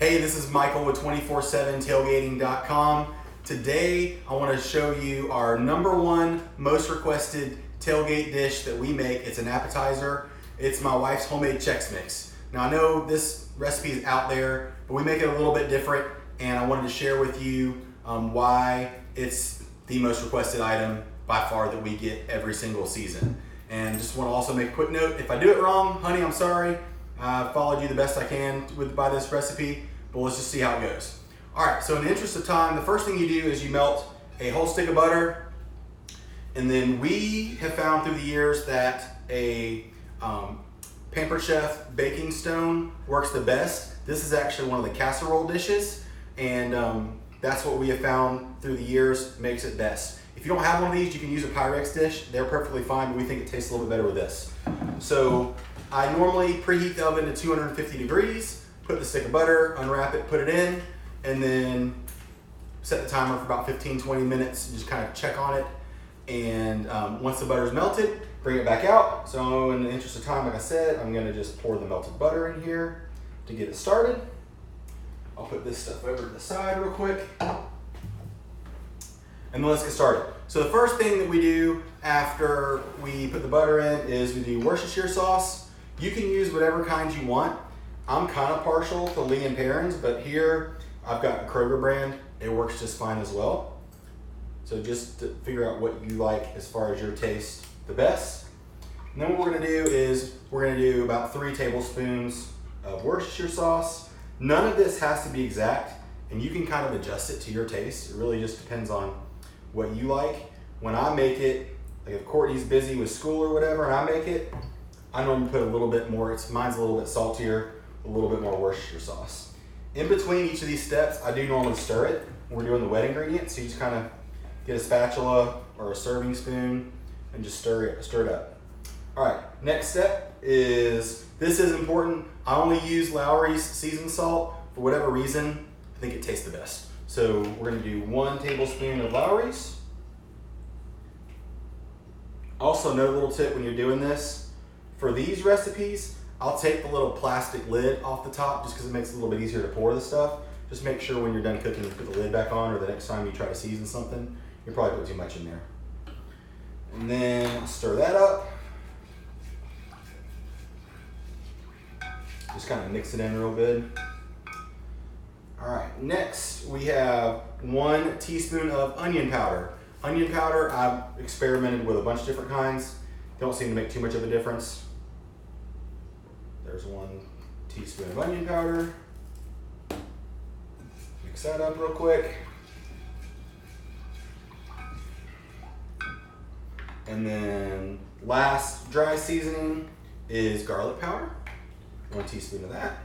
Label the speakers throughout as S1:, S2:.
S1: Hey, this is Michael with 247tailgating.com. Today, I want to show you our #1 most requested tailgate dish that we make. It's an appetizer. It's my wife's homemade Chex Mix. Now, I know this recipe is out there, but we make it a little bit different, and I wanted to share with you why it's the most requested item by far that we get every single season. And just want to also make a quick note, if I do it wrong, honey, I'm sorry. I followed you the best I can by this recipe, but let's just see how it goes. All right, so in the interest of time, the first thing you do is you melt a whole stick of butter, and then we have found through the years that a Pampered Chef baking stone works the best. This is actually one of the casserole dishes, and that's what we have found through the years makes it best. If you don't have one of these, you can use a Pyrex dish. They're perfectly fine, but we think it tastes a little bit better with this. So I normally preheat the oven to 250 degrees, put the stick of butter, unwrap it, put it in, and then set the timer for about 15-20 minutes and just kind of check on it. And once the butter's melted, bring it back out. So in the interest of time, like I said, I'm gonna just pour the melted butter in here to get it started. I'll put this stuff over to the side real quick. And then let's get started. So the first thing that we do after we put the butter in is we do Worcestershire sauce. You can use whatever kinds you want. I'm kind of partial to Lee and Perrins, but here I've got a Kroger brand. It works just fine as well. So just to figure out what you like as far as your taste the best. And then what we're gonna do is we're gonna do about 3 tablespoons of Worcestershire sauce. None of this has to be exact, and you can kind of adjust it to your taste. It really just depends on what you like. When I make it, like if Courtney's busy with school or whatever and I make it, I normally put a little bit more, mine's a little bit saltier, a little bit more Worcestershire sauce. In between each of these steps, I do normally stir it when we're doing the wet ingredients. So you just kind of get a spatula or a serving spoon and just stir it up. All right, next step is, this is important. I only use Lowry's seasoned salt for whatever reason. I think it tastes the best. So we're gonna do 1 tablespoon of Lowry's. Also, another little tip when you're doing this, for these recipes, I'll take the little plastic lid off the top just because it makes it a little bit easier to pour the stuff. Just make sure when you're done cooking, you put the lid back on, or the next time you try to season something, you probably put too much in there. And then stir that up. Just kind of mix it in real good. All right, next we have 1 teaspoon of onion powder. Onion powder, I've experimented with a bunch of different kinds. Don't seem to make too much of a difference. There's 1 teaspoon of onion powder. Mix that up real quick. And then last dry seasoning is garlic powder. 1 teaspoon of that.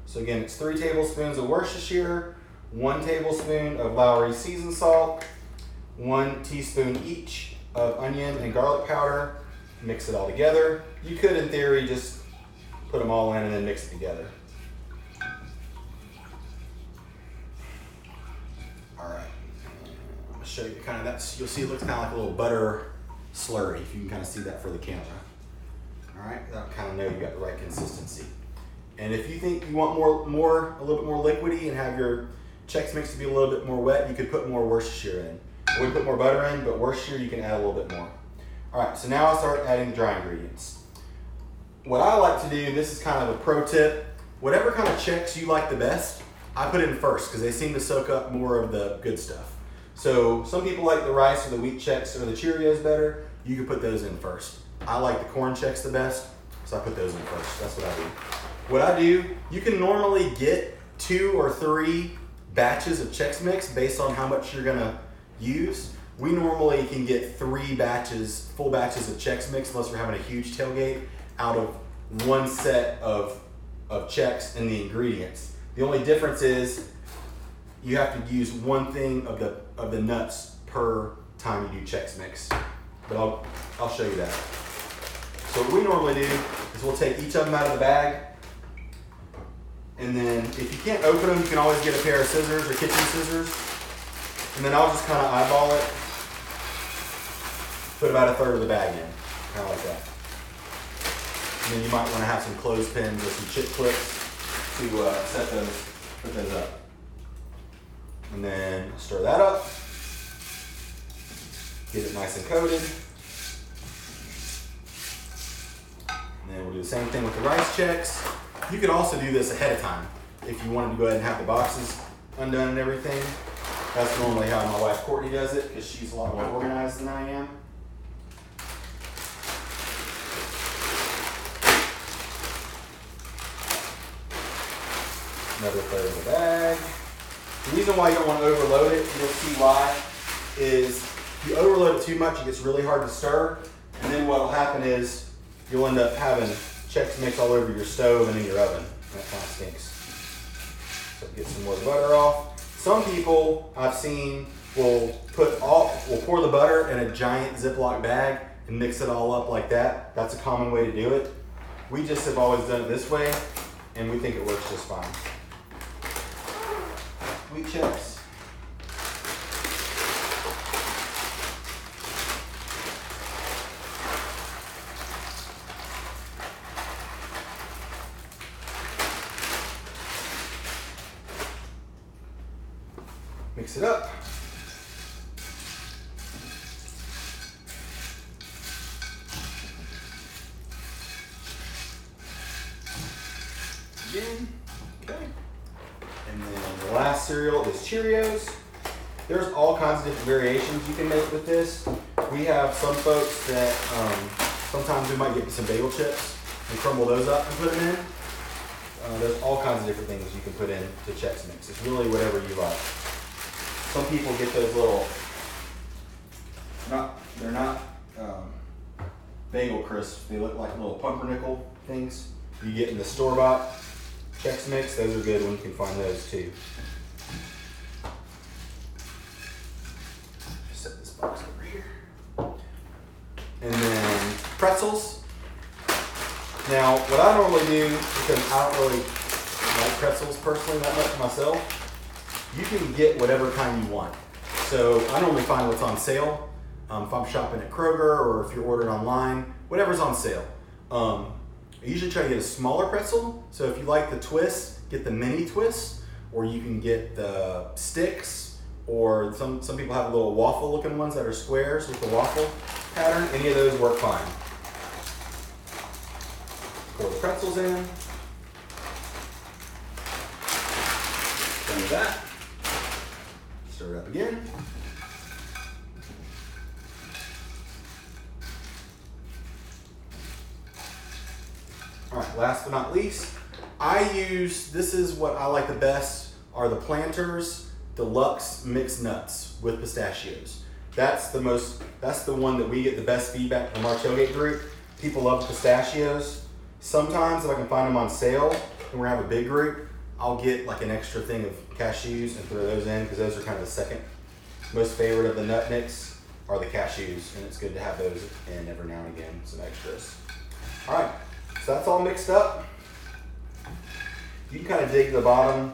S1: So again, it's 3 tablespoons of Worcestershire, 1 tablespoon of Lowry's seasoned salt, 1 teaspoon each of onion and garlic powder. Mix it all together. You could, in theory, just put them all in and then mix it together. All right, I'm gonna show you kind of that. You'll see it looks kind of like a little butter slurry, if you can kind of see that for the camera. All right, that'll kind of know you got the right consistency. And if you think you want a little bit more liquidy and have your Chex Mix to be a little bit more wet, you could put more Worcestershire in. We put more butter in, but Worcestershire you can add a little bit more. All right, so now I'll start adding the dry ingredients. What I like to do, this is kind of a pro tip, whatever kind of Chex you like the best, I put in first because they seem to soak up more of the good stuff. So some people like the rice or the wheat Chex or the Cheerios better. You can put those in first. I like the corn Chex the best, so I put those in first. That's what I do. What I do, you can normally get 2 or 3 batches of Chex Mix based on how much you're gonna use. We normally can get 3 batches, full batches of Chex Mix, unless we're having a huge tailgate, out of 1 set of Chex and the ingredients. The only difference is you have to use 1 thing of the nuts per time you do Chex Mix. But I'll show you that. So what we normally do is we'll take each of them out of the bag, and then if you can't open them, you can always get a pair of scissors or kitchen scissors, and then I'll just kind of eyeball it, put about 1/3 of the bag in, kind of like that. And then you might want to have some clothespins or some chip clips to set those put those up. And then stir that up. Get it nice and coated. And then we'll do the same thing with the rice Chex. You could also do this ahead of time if you wanted to go ahead and have the boxes undone and everything. That's normally how my wife Courtney does it because she's a lot more organized than I am. Another third of the bag. The reason why you don't want to overload it, you'll see why, is if you overload it too much, it gets really hard to stir. And then what will happen is you'll end up having Chex Mix all over your stove and in your oven. That kind of stinks. So get some more butter off. Some people I've seen will pour the butter in a giant Ziploc bag and mix it all up like that. That's a common way to do it. We just have always done it this way, and we think it works just fine. Wheat Chex. Mix it up. Again. Okay. And then the last cereal is Cheerios. There's all kinds of different variations you can make with this. We have some folks that sometimes we might get some bagel chips and crumble those up and put them in. There's all kinds of different things you can put in to Chex Mix. It's really whatever you like. Some people get those little, they're not bagel crisps. They look like little pumpernickel things you get in the store-bought Chex Mix. Those are good when you can find those too. Just set this box over here. And then pretzels. Now, what I normally do, because I don't really like pretzels personally that much myself, you can get whatever kind you want. So I normally find what's on sale. If I'm shopping at Kroger or if you're ordering online, whatever's on sale. I usually try to get a smaller pretzel. So if you like the twist, get the mini twist, or you can get the sticks, or some people have little waffle looking ones that are squares with the waffle pattern. Any of those work fine. Pour the pretzels in. Done with that. Stir it up again. All right, last but not least, this is what I like the best, are the Planters Deluxe Mixed Nuts with pistachios. That's the one that we get the best feedback from our tailgate group. People love pistachios. Sometimes if I can find them on sale and we're gonna have a big group, I'll get like an extra thing of cashews and throw those in because those are kind of the second most favorite of the nut mix are the cashews, and it's good to have those in every now and again, some extras. All right, so that's all mixed up. You can kind of dig to the bottom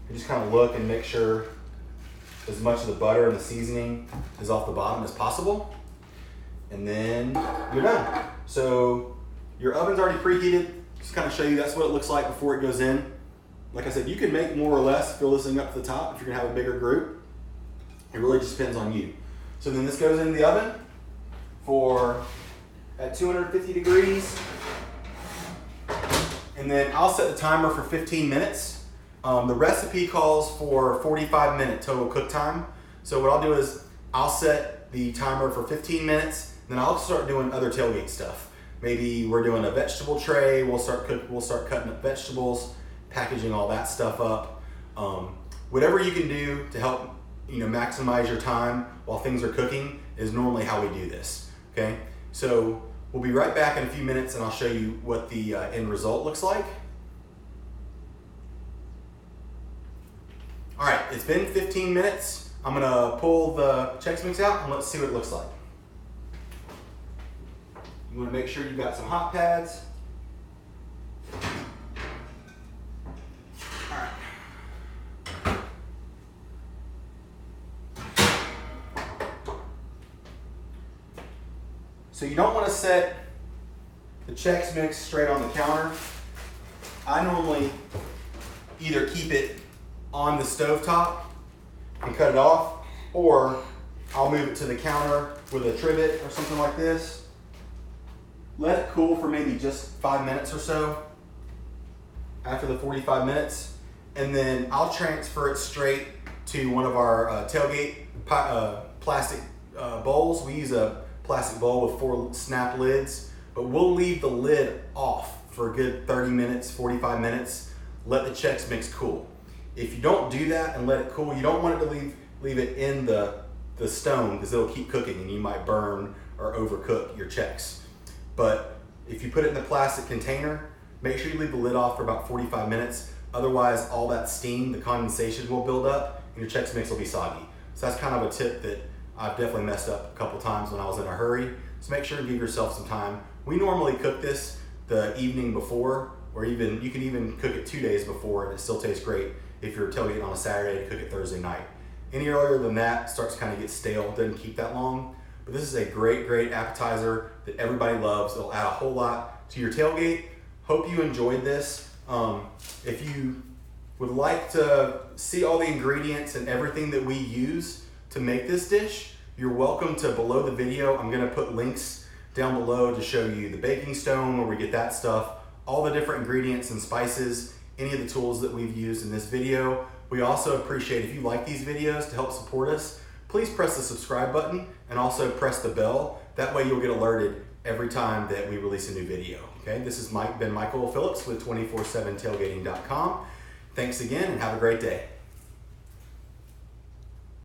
S1: and just kind of look and make sure as much of the butter and the seasoning is off the bottom as possible. And then you're done. So your oven's already preheated. Just kind of show you that's what it looks like before it goes in. Like I said, you can make more or less, fill this thing up to the top if you're gonna have a bigger group. It really just depends on you. So then this goes in the oven at 250 degrees. And then I'll set the timer for 15 minutes. The recipe calls for 45-minute total cook time. So what I'll do is I'll set the timer for 15 minutes, then I'll start doing other tailgate stuff. Maybe we're doing a vegetable tray, we'll start cutting up vegetables, packaging all that stuff up. Whatever you can do to help maximize your time while things are cooking is normally how we do this, okay? So we'll be right back in a few minutes and I'll show you what the end result looks like. All right, it's been 15 minutes. I'm gonna pull the Chex Mix out and let's see what it looks like. You wanna make sure you've got some hot pads. All right. So you don't wanna set the Chex Mix straight on the counter. I normally either keep it on the stovetop and cut it off, or I'll move it to the counter with a trivet or something like this. Let it cool for maybe just 5 minutes or so after the 45 minutes, and then I'll transfer it straight to one of our tailgate plastic bowls. We use a plastic bowl with 4 snap lids, but we'll leave the lid off for a good 30 minutes, 45 minutes. Let the Chex mix cool. If you don't do that and let it cool, you don't want it to leave it in the stone, because it'll keep cooking and you might burn or overcook your Chex. But if you put it in the plastic container, make sure you leave the lid off for about 45 minutes. Otherwise, all that steam, the condensation will build up and your Chex Mix will be soggy. So that's kind of a tip that I've definitely messed up a couple times when I was in a hurry. So make sure to give yourself some time. We normally cook this the evening before, or even you can even cook it 2 days before and it still tastes great if you're tailgating on a Saturday to cook it Thursday night. Any earlier than that, it starts to kind of get stale, doesn't keep that long. But this is a great appetizer that everybody loves. It'll add a whole lot to your tailgate. Hope you enjoyed this. If you would like to see all the ingredients and everything that we use to make this dish, you're welcome to below the video. I'm gonna put links down below to show you the baking stone, where we get that stuff, all the different ingredients and spices, any of the tools that we've used in this video. We also appreciate if you like these videos to help support us, please press the subscribe button and also press the bell. That way you'll get alerted every time that we release a new video. Okay, this is been Michael Phillips with 247tailgating.com. Thanks again and have a great day.